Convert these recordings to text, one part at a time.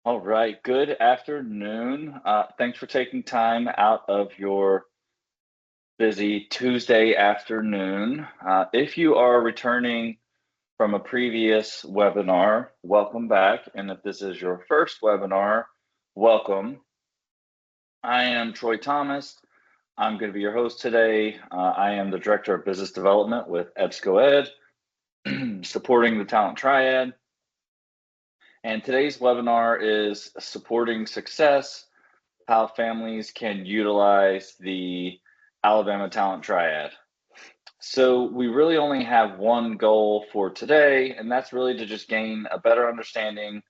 All right, good afternoon. Thanks for taking time out of your busy Tuesday afternoon. If you are returning from a previous webinar, welcome back. And if this is your first webinar, welcome. I am Troy Thomas. I'm going to be your host today. I am the Director of Business Development with EBSCO Ed, supporting the Talent Triad. And today's webinar is Supporting Success, how families can utilize the Alabama Talent Triad. So we really only have one goal for today, and that's really to just gain a better understanding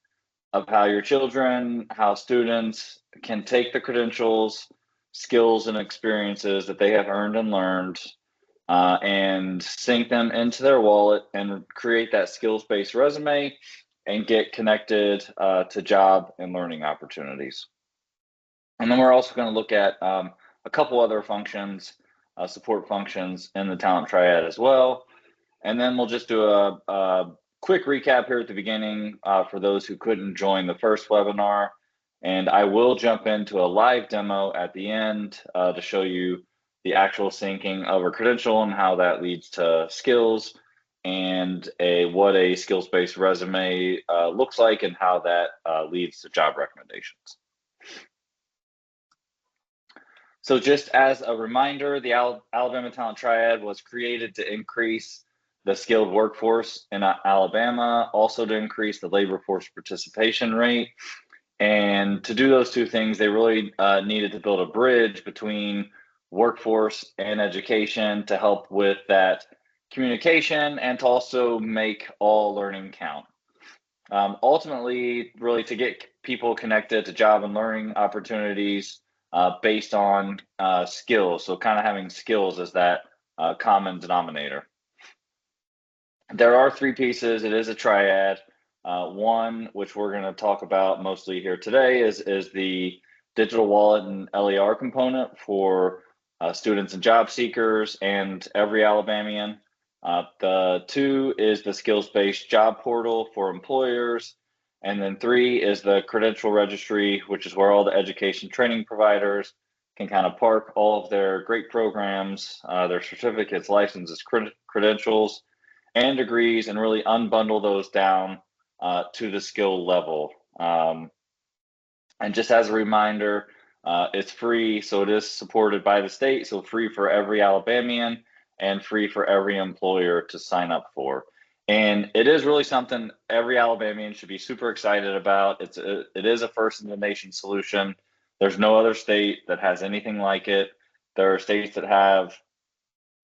of how your children, how students can take the credentials, skills, and experiences that they have earned and learned and sync them into their wallet and create that skills-based resume and get connected to job and learning opportunities. And then we're also going to look at a couple other functions, support functions in the Talent Triad as well. And then we'll just do a quick recap here at the beginning for those who couldn't join the first webinar. And I will jump into a live demo at the end to show you the actual syncing of a credential and how that leads to skills and what a skills-based resume looks like and how that leads to job recommendations. So just as a reminder, the Alabama Talent Triad was created to increase the skilled workforce in Alabama, also to increase the labor force participation rate. And to do those two things, they really needed to build a bridge between workforce and education to help with that communication and to also make all learning count. Ultimately, really to get people connected to job and learning opportunities based on skills. So kind of having skills as that common denominator. There are three pieces. It is a triad. One, which we're going to talk about mostly here today, is the digital wallet and LER component for students and job seekers and every Alabamian. The two is the skills-based job portal for employers. And then three is the credential registry, which is where all the education training providers can kind of park all of their great programs, their certificates, licenses, credentials, and degrees, and really unbundle those down to the skill level. And just as a reminder, it's free, so it is supported by the state, so free for every Alabamian and free for every employer to sign up for. And it is really something every Alabamian should be super excited about. It is a first in the nation solution. There's no other state that has anything like it. There are states that have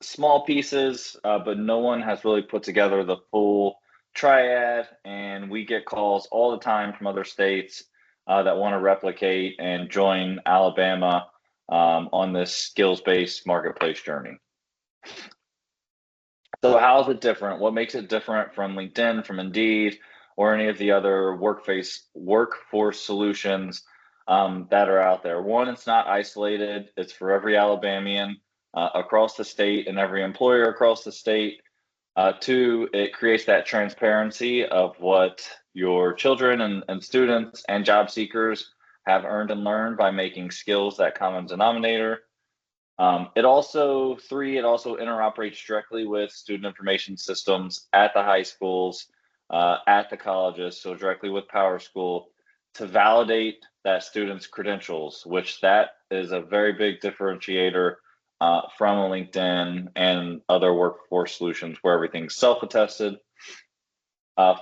small pieces, but no one has really put together the full triad. And we get calls all the time from other states that want to replicate and join Alabama on this skills-based marketplace journey. So how is it different? What makes it different from LinkedIn, from Indeed, or any of the other workforce solutions that are out there? One, it's not isolated. It's for every Alabamian across the state and every employer across the state. Two, it creates that transparency of what your children and students and job seekers have earned and learned by making skills that common denominator. It also interoperates directly with student information systems at the high schools, at the colleges, so directly with PowerSchool to validate that student's credentials, which that is a very big differentiator from a LinkedIn and other workforce solutions where everything's self-attested.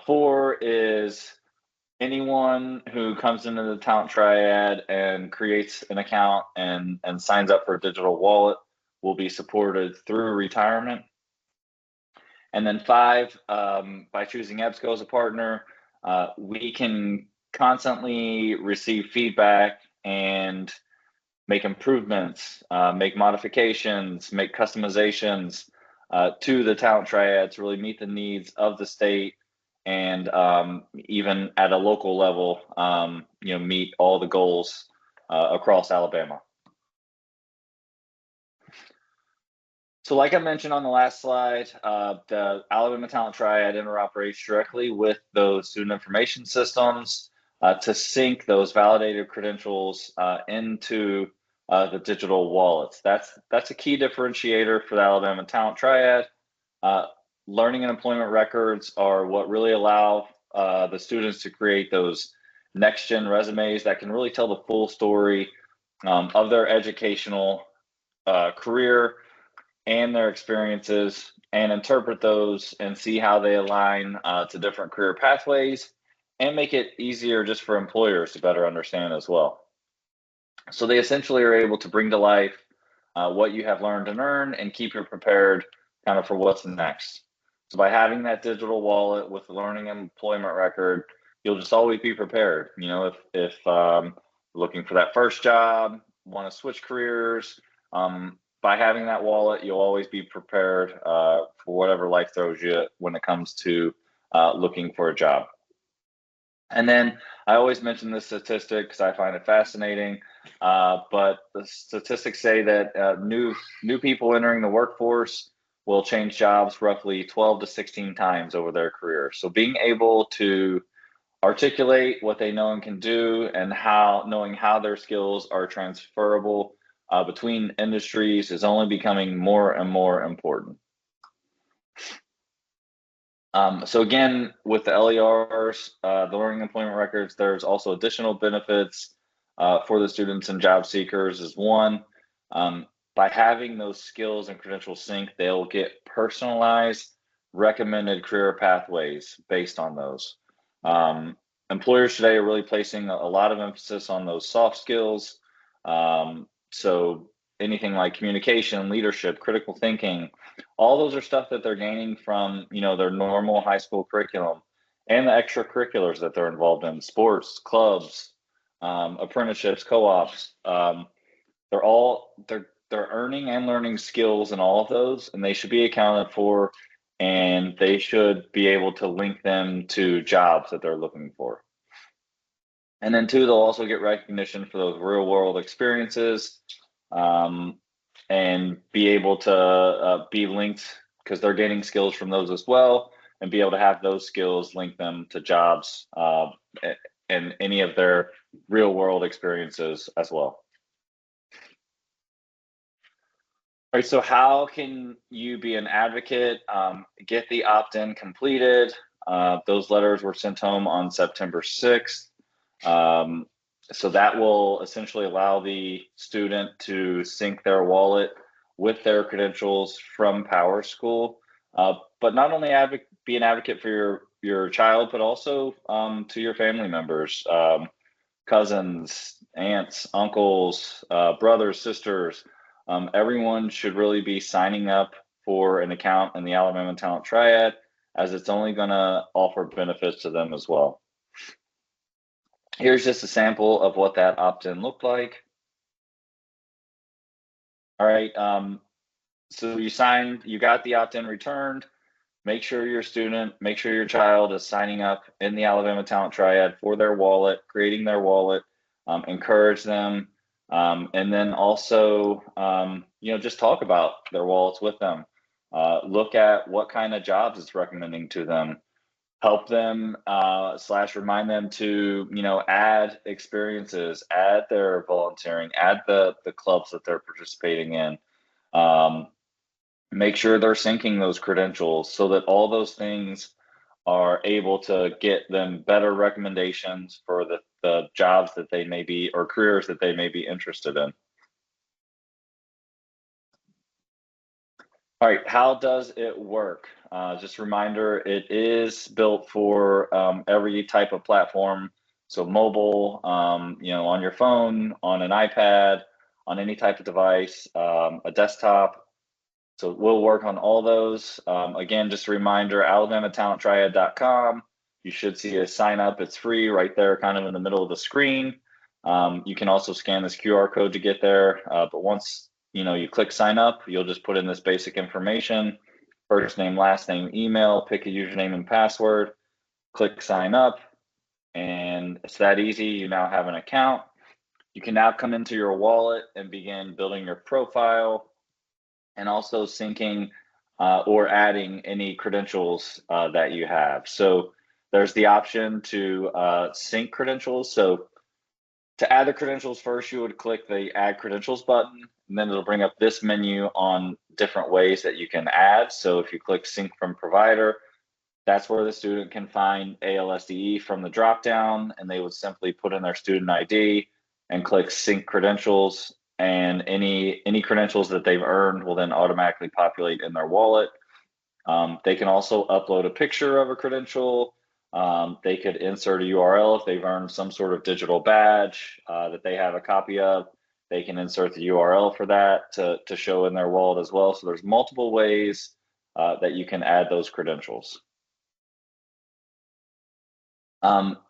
Four is anyone who comes into the Talent Triad and creates an account and signs up for a digital wallet will be supported through retirement. And then five, by choosing EBSCO as a partner, we can constantly receive feedback and make improvements, make modifications, make customizations to the Talent Triad to really meet the needs of the state and even at a local level, meet all the goals across Alabama. So like I mentioned on the last slide, the Alabama Talent Triad interoperates directly with those student information systems. to sync those validated credentials into the digital wallets. That's a key differentiator for the Alabama Talent Triad. Learning and employment records are what really allow the students to create those next-gen resumes that can really tell the full story of their educational career and their experiences, and interpret those and see how they align to different career pathways, and make it easier just for employers to better understand as well. So they essentially are able to bring to life what you have learned and earned and keep you prepared kind of for what's next. So by having that digital wallet with the learning and employment record, you'll just always be prepared. You know, if looking for that first job, want to switch careers, by having that wallet, you'll always be prepared for whatever life throws you when it comes to looking for a job. And then I always mention this statistic because I find it fascinating. But the statistics say that new people entering the workforce will change jobs roughly 12 to 16 times over their career. So being able to articulate what they know and can do, and knowing how their skills are transferable between industries, is only becoming more and more important. So again, with the LERs, the learning employment records, there's also additional benefits for the students and job seekers. Is one, by having those skills and credentials synced, they'll get personalized, recommended career pathways based on those. Employers today are really placing a lot of emphasis on those soft skills. So anything like communication, leadership, critical thinking, all those are stuff that they're gaining from, you know, their normal high school curriculum, and the extracurriculars that they're involved in: sports, clubs, apprenticeships, co-ops. They're earning and learning skills in all of those, and they should be accounted for, and they should be able to link them to jobs that they're looking for. And then two, they'll also get recognition for those real world experiences, and be able to be linked, because they're gaining skills from those as well, and be able to have those skills link them to jobs and any of their real world experiences as well. All right, so how can you be an advocate? Get the opt-in completed. Those letters were sent home on September 6th. So that will essentially allow the student to sync their wallet with their credentials from PowerSchool. But not only be an advocate for your child, but also to your family members, cousins, aunts, uncles, brothers, sisters. Everyone should really be signing up for an account in the Alabama Talent Triad, as it's only going to offer benefits to them as well. Here's just a sample of what that opt-in looked like. All right, so you got the opt-in returned. Make sure your child is signing up in the Alabama Talent Triad for their wallet, creating their wallet. Encourage them, and then also, just talk about their wallets with them. Look at what kind of jobs it's recommending to them. Help them / remind them to, add experiences, add their volunteering, add the clubs that they're participating in. Make sure they're syncing those credentials so that all those things are able to get them better recommendations for the jobs that they may be, or careers that they may be interested in. All right, how does it work? Just a reminder, it is built for every type of platform. So mobile, on your phone, on an iPad, on any type of device, a desktop. So we'll work on all those. Again, just a reminder, alabamatalenttriad.com. You should see a sign up. It's free right there, kind of in the middle of the screen. You can also scan this QR code to get there. But once you click sign up, you'll just put in this basic information: first name, last name, email, pick a username and password, click sign up, and it's that easy. You now have an account. You can now come into your wallet and begin building your profile, and also syncing or adding any credentials that you have. So there's the option to sync credentials. So to add the credentials first, you would click the Add Credentials button, and then it'll bring up this menu on different ways that you can add. So if you click Sync from Provider, that's where the student can find ALSDE from the dropdown, and they would simply put in their student ID and click Sync Credentials, and any credentials that they've earned will then automatically populate in their wallet. They can also upload a picture of a credential. They could insert a URL if they've earned some sort of digital badge that they have a copy of. They can insert the URL for that to show in their wallet as well. So there's multiple ways that you can add those credentials.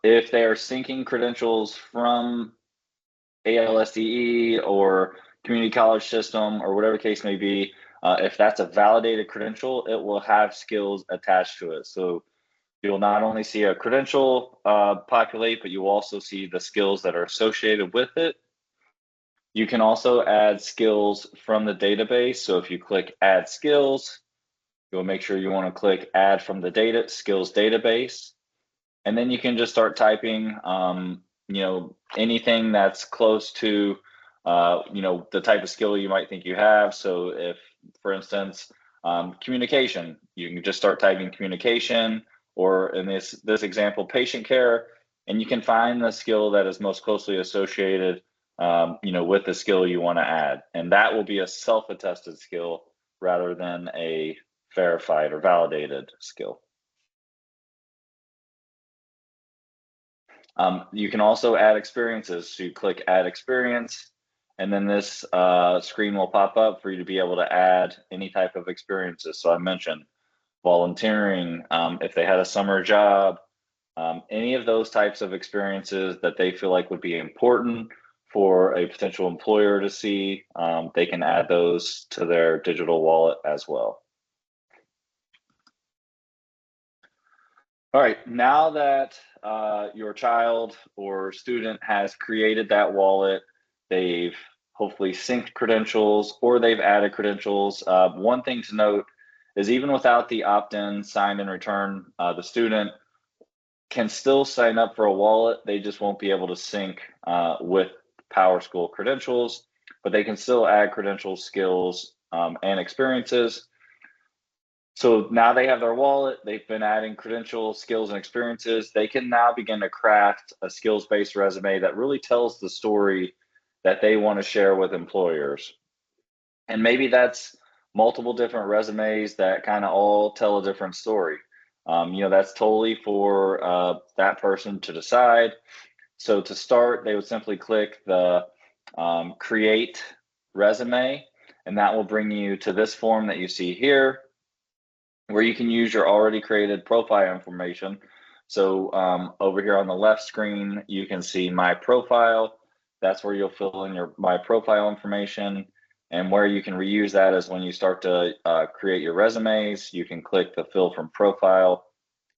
If they are syncing credentials from ALSDE or community college system or whatever the case may be, if that's a validated credential, it will have skills attached to it. So you'll not only see a credential populate, but you'll also see the skills that are associated with it. You can also add skills from the database. So if you click Add Skills, you'll make sure you want to click Add from the Data Skills Database. And then you can just start typing, anything that's close to, the type of skill you might think you have. So if, for instance, communication, you can just start typing communication, or in this example, patient care, and you can find the skill that is most closely associated, with the skill you want to add. And that will be a self-attested skill rather than a verified or validated skill. You can also add experiences. So you click Add Experience, and then this screen will pop up for you to be able to add any type of experiences. So I mentioned volunteering, if they had a summer job, any of those types of experiences that they feel like would be important for a potential employer to see, they can add those to their digital wallet as well. All right, now that your child or student has created that wallet, they've hopefully synced credentials or they've added credentials. One thing to note is even without the opt-in, sign and return, the student can still sign up for a wallet. They just won't be able to sync with PowerSchool credentials, but they can still add credentials, skills, and experiences. So now they have their wallet, they've been adding credentials, skills, and experiences. They can now begin to craft a skills-based resume that really tells the story that they want to share with employers. And maybe that's multiple different resumes that kind of all tell a different story. That's totally for that person to decide. So to start, they would simply click the Create Resume, and that will bring you to this form that you see here, where you can use your already created profile information. So over here on the left screen, you can see My Profile. That's where you'll fill in your My Profile information. And where you can reuse that is when you start to create your resumes, you can click the Fill from Profile,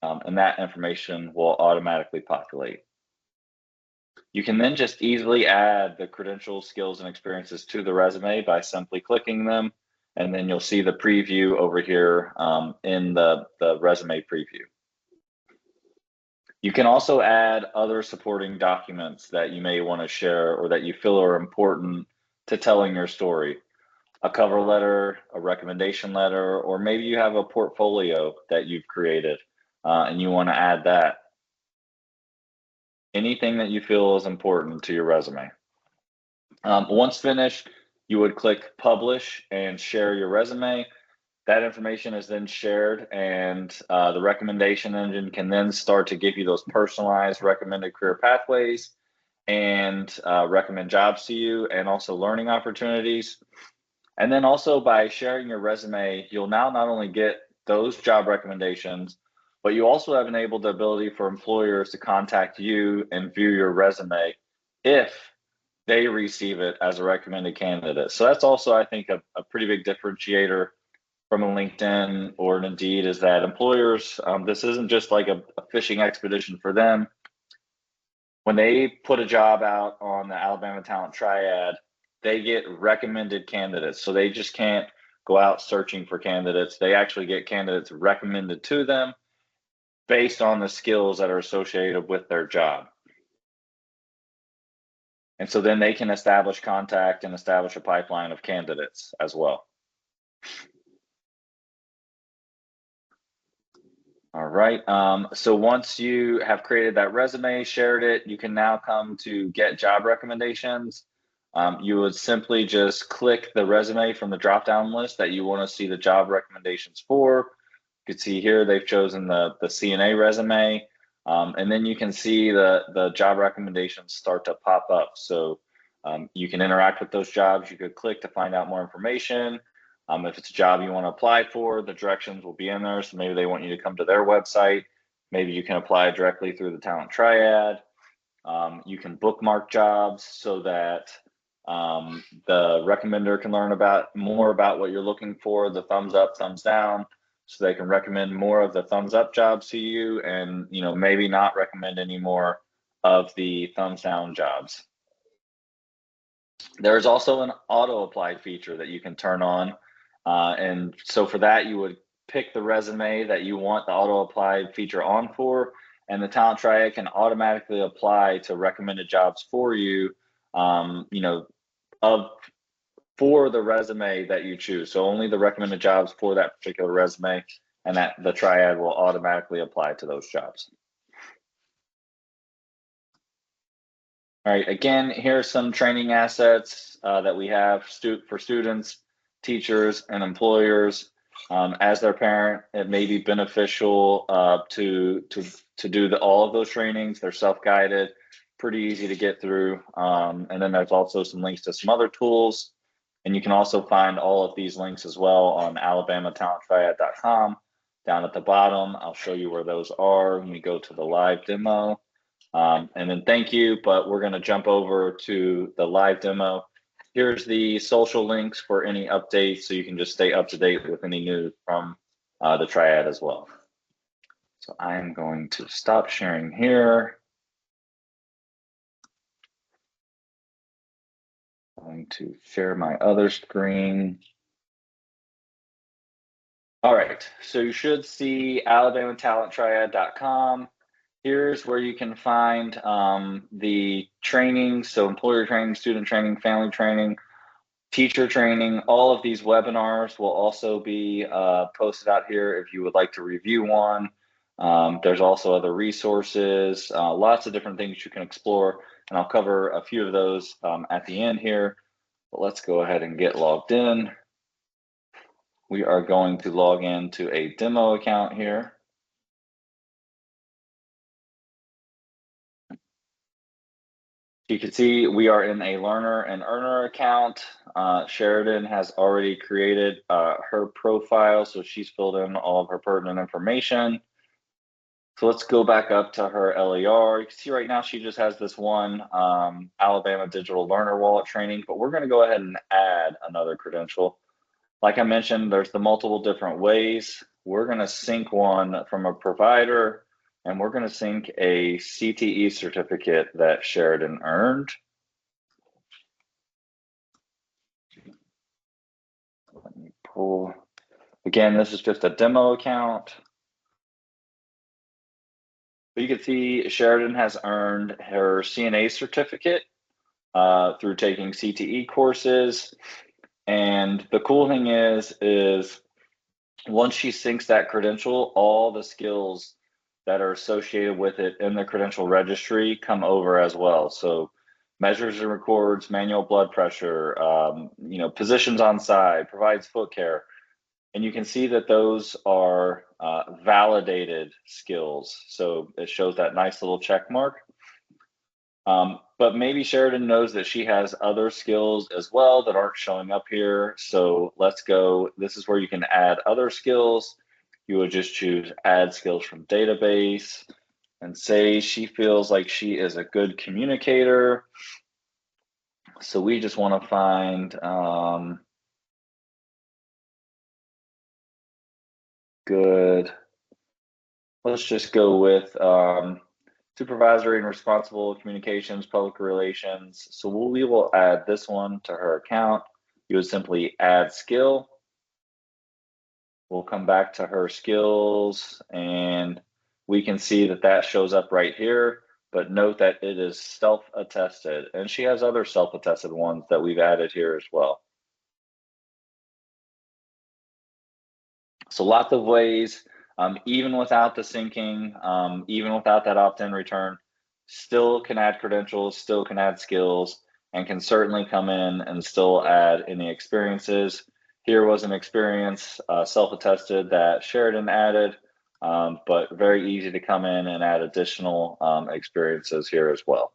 and that information will automatically populate. You can then just easily add the credentials, skills, and experiences to the resume by simply clicking them. And then you'll see the preview over here in the resume preview. You can also add other supporting documents that you may want to share or that you feel are important to telling your story. A cover letter, a recommendation letter, or maybe you have a portfolio that you've created and you want to add that. Anything that you feel is important to your resume. Once finished, you would click Publish and share your resume. That information is then shared, and the recommendation engine can then start to give you those personalized recommended career pathways and recommend jobs to you, and also learning opportunities. And then also by sharing your resume, you'll now not only get those job recommendations, but you also have enabled the ability for employers to contact you and view your resume if they receive it as a recommended candidate. So that's also, I think, a pretty big differentiator from a LinkedIn or an Indeed, is that employers, this isn't just like a fishing expedition for them. When they put a job out on the Alabama Talent Triad, they get recommended candidates. So they just can't go out searching for candidates. They actually get candidates recommended to them. based on the skills that are associated with their job. And so then they can establish contact and establish a pipeline of candidates as well. All right. So once you have created that resume, shared it, you can now come to get job recommendations. You would simply just click the resume from the drop-down list that you want to see the job recommendations for. You can see here they've chosen the CNA resume, and then you can see the job recommendations start to pop up. So you can interact with those jobs. You could click to find out more information. If it's a job you want to apply for, the directions will be in there. So maybe they want you to come to their website. Maybe you can apply directly through the Talent Triad. You can bookmark jobs so that the recommender can learn more about what you're looking for, the thumbs up, thumbs down, so they can recommend more of the thumbs up jobs to you, and maybe not recommend any more of the thumbs down jobs. There's also an auto apply feature that you can turn on. And so for that, you would pick the resume that you want the auto apply feature on for, and the Talent Triad can automatically apply to recommended jobs for you, for the resume that you choose. So only the recommended jobs for that particular resume, and that the Triad will automatically apply to those jobs. All right, again, here are some training assets that we have for students, teachers, and employers. As their parent, it may be beneficial to do all of those trainings. They're self-guided, pretty easy to get through. And then there's also some links to some other tools. And you can also find all of these links as well on alabamatalenttriad.com. Down at the bottom, I'll show you where those are when we go to the live demo. And then thank you, but we're going to jump over to the live demo. Here's the social links for any updates, so you can just stay up to date with any news from the Triad as well. So I am going to stop sharing here. I'm going to share my other screen. All right, so you should see alabamatalenttriad.com. Here's where you can find the training, so employer training, student training, family training, teacher training. All of these webinars will also be posted out here if you would like to review one. There's also other resources, lots of different things you can explore, and I'll cover a few of those at the end here. But let's go ahead and get logged in. We are going to log into a demo account here. You can see we are in a learner and earner account. Sheridan has already created her profile, so she's filled in all of her pertinent information. So let's go back up to her LER. You can see right now she just has this one Alabama Digital Learner Wallet training, but we're going to go ahead and add another credential. Like I mentioned, there's the multiple different ways. We're going to sync one from a provider, and we're going to sync a CTE certificate that Sheridan earned. Let me pull. Again, this is just a demo account. But you can see Sheridan has earned her CNA certificate through taking CTE courses. And the cool thing is once she syncs that credential, all the skills that are associated with it in the credential registry come over as well. So measures and records manual blood pressure, positions on side, provides foot care. And you can see that those are validated skills. So it shows that nice little check mark. But maybe Sheridan knows that she has other skills as well that aren't showing up here. So let's go. This is where you can add other skills. You would just choose add skills from database and say she feels like she is a good communicator. So we just want to find good. Let's just go with supervisory and responsible communications, public relations. So we will add this one to her account. You would simply add skill. We'll come back to her skills and we can see that that shows up right here, but note that it is self-attested, and she has other self-attested ones that we've added here as well. So lots of ways, even without the syncing, even without that opt-in return, still can add credentials, still can add skills, and can certainly come in and still add any experiences. Here was an experience self-attested that Sheridan added, but very easy to come in and add additional experiences here as well.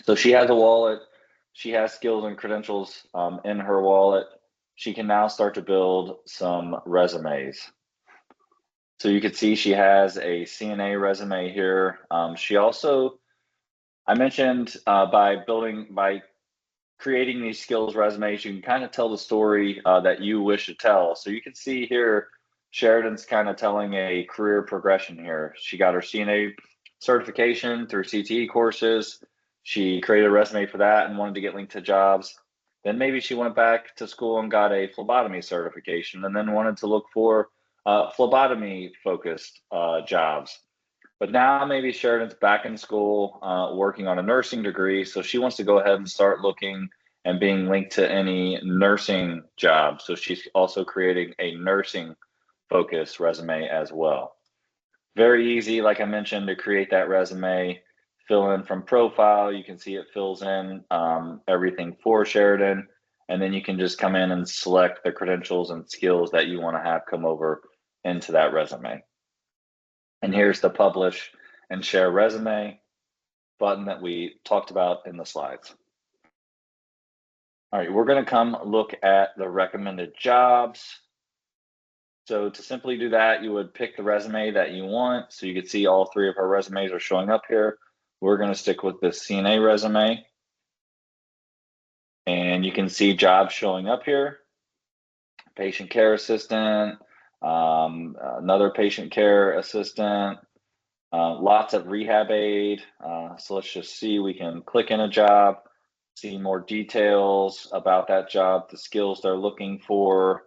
So she has a wallet, she has skills and credentials in her wallet. She can now start to build some resumes. So you can see she has a CNA resume here. She also, I mentioned by creating these skills resumes, you can kind of tell the story that you wish to tell. So you can see here, Sheridan's kind of telling a career progression here. She got her CNA certification through CTE courses. She created a resume for that and wanted to get linked to jobs. Then maybe she went back to school and got a phlebotomy certification and then wanted to look for phlebotomy focused jobs. But now maybe Sheridan's back in school working on a nursing degree. So she wants to go ahead and start looking and being linked to any nursing jobs. So she's also creating a nursing focused resume as well. Very easy, like I mentioned, to create that resume, fill in from profile. You can see it fills in everything for Sheridan. And then you can just come in and select the credentials and skills that you want to have come over into that resume. And here's the publish and share resume button that we talked about in the slides. All right, we're going to come look at the recommended jobs. So to simply do that, you would pick the resume that you want. So you can see all three of our resumes are showing up here. We're going to stick with the CNA resume. And you can see jobs showing up here. Patient care assistant, another patient care assistant, lots of rehab aid. So let's just see, we can click in a job, see more details about that job, the skills they're looking for.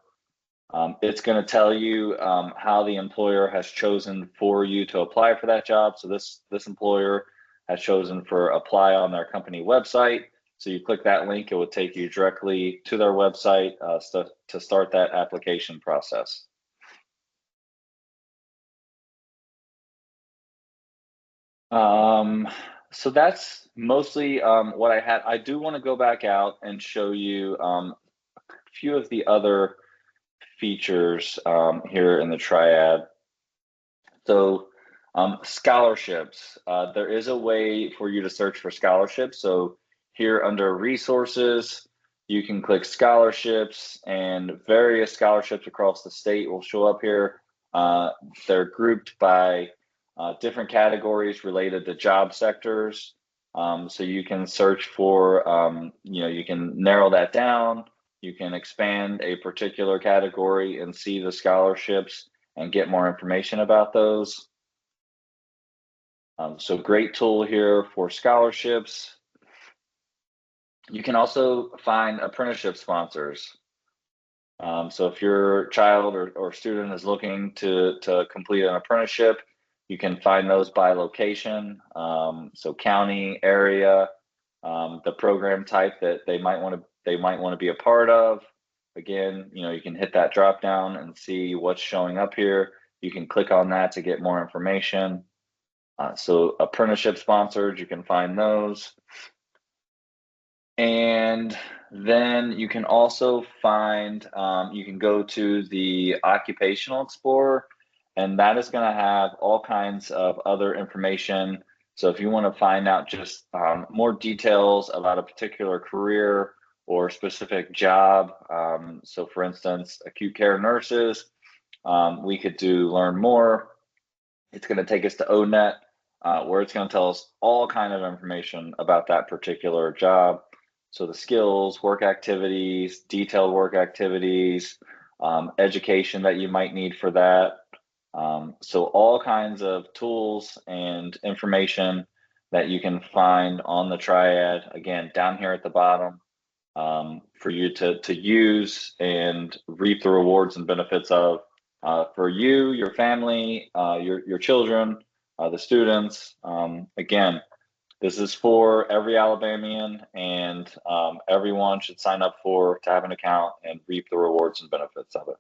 It's going to tell you how the employer has chosen for you to apply for that job. So this employer has chosen for apply on their company website. So you click that link, it will take you directly to their website to start that application process. So that's mostly what I had. I do want to go back out and show you a few of the other features here in the Triad. So scholarships, there is a way for you to search for scholarships. So here under resources, you can click scholarships and various scholarships across the state will show up here. They're grouped by different categories related to job sectors. So you can search for, you can narrow that down. You can expand a particular category and see the scholarships and get more information about those. So great tool here for scholarships. You can also find apprenticeship sponsors. So if your child or student is looking to complete an apprenticeship, you can find those by location, so county, area, the program type that they might want to be a part of. Again, you can hit that drop down and see what's showing up here. You can click on that to get more information. So apprenticeship sponsors, you can find those. And then you can also find, you can go to the Occupational Explorer, and that is going to have all kinds of other information. So if you want to find out just more details about a particular career or specific job, so for instance, acute care nurses, we could do learn more. It's going to take us to ONET, where it's going to tell us all kind of information about that particular job. So the skills, work activities, detailed work activities, education that you might need for that. So all kinds of tools and information that you can find on the Triad, again, down here at the bottom, for you to use and reap the rewards and benefits of for you, your family, your children, the students. Again, this is for every Alabamian, and everyone should sign up to have an account and reap the rewards and benefits of it.